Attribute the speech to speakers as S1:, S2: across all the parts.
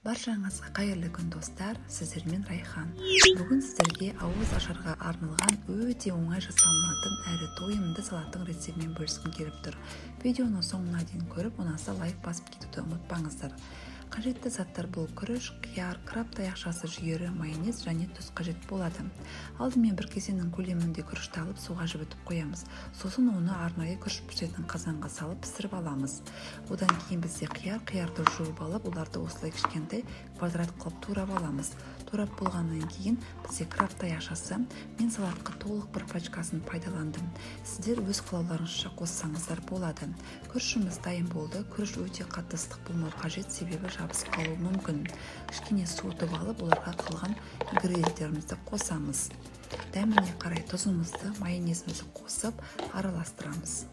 S1: Баршаңызға қайырлы күн достар, сіздермен Райхан. Бүгін сіздерге ауыз ашарға арналған өте оңай жасалынатын әрі тойымды салаттың рецептімен бөліскім келіп тұр. Видеоны соңына дейін көріп, ұнаса лайк басып кетуді ұмытпаңыздар. Қажетті заттар бұл күріш, қияр, краб таяқшасы, жүгері, майонез және тұз қажет болады. Алдымен бір кесенің көлемінде күрішті алып суға жібітіп қоямыз. Сосын оны арнайы күріш пісіретін қазанға салып пісіріп аламыз. Одан кейін бізде қиярды жуып алып, оларды осылай кішкентай квадрат қылып турап аламыз. Турап болғаннан кейін бізде краб таяқшасы. Мен салатқа толық бір пачкасын пайдаландым. Сіздер өз қалауларыңызша қоссаңыздар болады. Күрішіміз дайын болды. Күріш өте қатты ыстық болмау қажет, себебі жабысып қалуы мүмкін. Кішкене суытып алып, оларға қалған ингредиенттерімізді қосамыз. Дәміне қарай тұзымызды, майонезімізді қосып араластырамыз.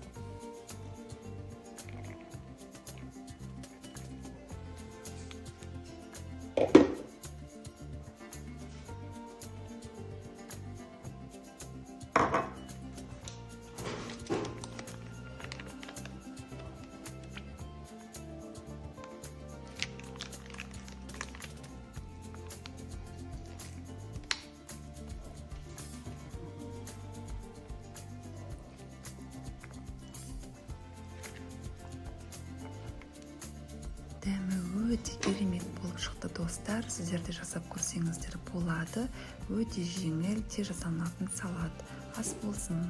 S1: Дәмі өте керемет болып шықты достар. Сіздер де жасап көрсеңіздер болады. Өте жеңіл, тез жасалынатын салат. Ас болсын.